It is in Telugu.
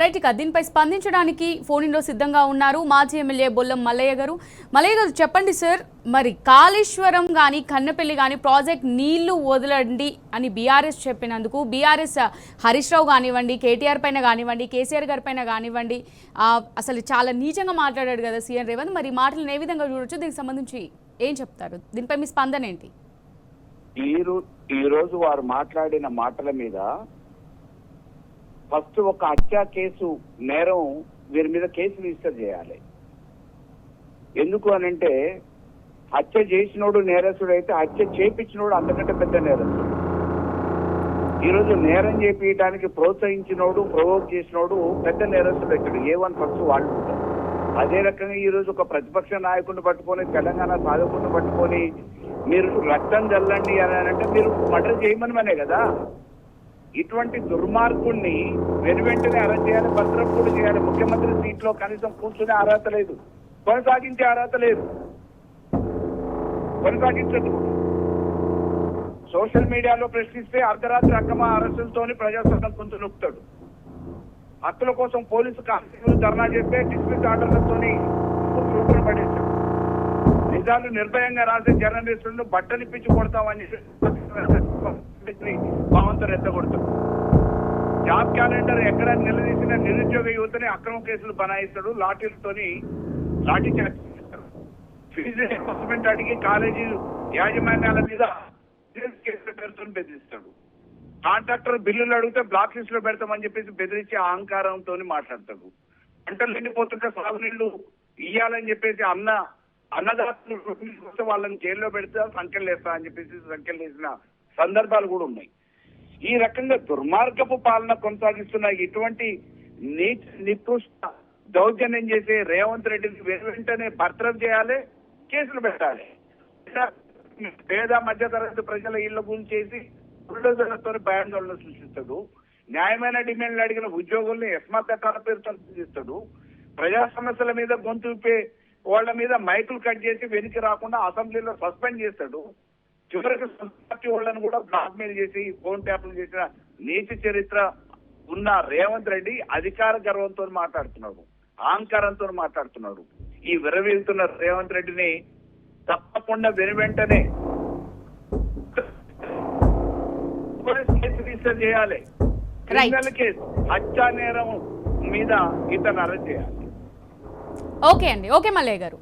రైట్, ఇక దీనిపై స్పందించడానికి ఫోన్ ఇన్లో సిద్ధంగా ఉన్నారు మాజీ ఎమ్మెల్యే బొల్లం మల్లయ్య గారు. మల్లయ్య గారు చెప్పండి సార్, మరి కాళేశ్వరం కానీ కన్నపల్లి కానీ ప్రాజెక్ట్ నీళ్లు వదలండి అని బీఆర్ఎస్ చెప్పినందుకు బీఆర్ఎస్ హరీష్ రావు కానివ్వండి, కేటీఆర్ పైన కానివ్వండి, కేసీఆర్ గారి పైన కానివ్వండి, అసలు చాలా నీచంగా మాట్లాడాడు కదా సీఎం రేవంత్. మరి ఈ మాటలను ఏ విధంగా చూడొచ్చు, దీనికి సంబంధించి ఏం చెప్తారు, దీనిపై మీ స్పందన ఏంటి? ఈ రోజు వారు మాట్లాడిన మాటల మీద ఫస్ట్ ఒక హత్య కేసు నేరం వీరి మీద కేసు రిజిస్టర్ చేయాలి. ఎందుకు అనంటే హత్య చేసినోడు నేరస్తుడు అయితే హత్య చేపించినోడు అంతకంటే పెద్ద నేరస్తుడు. ఈరోజు నేరం చేపించడానికి ప్రోత్సహించినోడు, ప్రవోక్ చేసినోడు పెద్ద నేరస్తుడు అవుతాడు. A1 ఫస్ట్ వాళ్ళు ఉంటారు. అదే రకంగా ఈ రోజు ఒక ప్రతిపక్ష నాయకుడిని పట్టుకొని, తెలంగాణ సాధకుడిని పట్టుకొని మీరు రక్తం చల్లండి అని అంటే మీరు మర్డర్ చేయమనమనే కదా. ఇటువంటి దుర్మార్గుణ్ణి వెనువెంటనే అరెస్ట్ చేయాలి, భద్రపూడి చేయాలి. ముఖ్యమంత్రి సీట్లో కనీసం కూర్చునే అర్హత లేదు, కొనసాగించే అర్హత లేదు, కొనసాగించదు. సోషల్ మీడియాలో ప్రశ్నిస్తే అర్ధరాత్రి అక్రమ అరెస్టులతోని ప్రజాస్వామ్యం కొంచెం నొక్కుతాడు. హక్కుల కోసం పోలీసు కానిస్టేబుల్ ధర్నా చేస్తే డిస్మిస్ ఆర్డర్లతోని రూపులు పడేస్తాడు. నిజాలు నిర్భయంగా రాసే జర్నలిస్టులను బట్టలిప్పించి కొడతామని భావంతో రెచ్చగొడతాడు. జాబ్ క్యాలెండర్ ఎక్కడ నిలదీసిన నిరుద్యోగ యువతని అక్రమ కేసులు బనాయిస్తాడు, లాఠీలతోని లాఠీ చార్జ్ చేస్తాడు. ఫీజు రియంబర్స్మెంట్ అడిగి కాలేజీ యాజమాన్యాల మీద కేసుల పేరుతో బెదిరిస్తాడు. కాంట్రాక్టర్ బిల్లులు అడిగితే బ్లాక్ లిస్ట్ లో పెడతామని చెప్పేసి బెదిరించి అహంకారంతో మాట్లాడతాడు. పంటలు ఎండిపోతుంటే సాగునీళ్లు ఇయ్యాలని చెప్పేసి అన్నదాతలు వస్తే వాళ్ళని జైల్లో పెడితే సంఖ్యలు వేస్తా అని చెప్పేసి సంఖ్యలు వేసిన సందర్భాలు కూడా ఉన్నాయి. ఈ రకంగా దుర్మార్గపు పాలన కొనసాగిస్తున్న ఇటువంటి నికృష్ట దౌర్జన్యం చేసే రేవంత్ రెడ్డిని వెంటనే బర్తరఫ్ చేయాలి, కేసులు పెట్టాలి. పేద మధ్యతరగతి ప్రజల ఇళ్ల గురించి చేసి బుల్డోజర్లతో భయాందోళన సృష్టిస్తాడు. న్యాయమైన డిమాండ్లు అడిగిన ఉద్యోగుల్ని ఎస్మా చట్టాల పేరుతో సృష్టిస్తాడు. ప్రజా సమస్యల మీద గొంతు విప్పే వాళ్ళ మీద మైకులు కట్ చేసి వెనక్కి రాకుండా అసెంబ్లీలో సస్పెండ్ చేస్తాడు. చివరికి పార్టీ వాళ్ళని కూడా బ్లాక్ మెయిల్ చేసి ఫోన్ ట్యాప్లు చేసిన నీచ చరిత్ర ఉన్న రేవంత్ రెడ్డి అధికార గర్వంతో మాట్లాడుతున్నాడు, అహంకారంతో మాట్లాడుతున్నాడు. ఈ విరవీలుతున్న రేవంత్ రెడ్డిని తప్పకుండా వెనువెంటనే కేసు రిజిస్టర్ చేయాలి. క్రిమినల్ కేసు హత్యా నేరం మీద ఇతను అరెస్ట్ చేయాలి. ఓకే అండి, ఓకే మల్లయ్య గారు.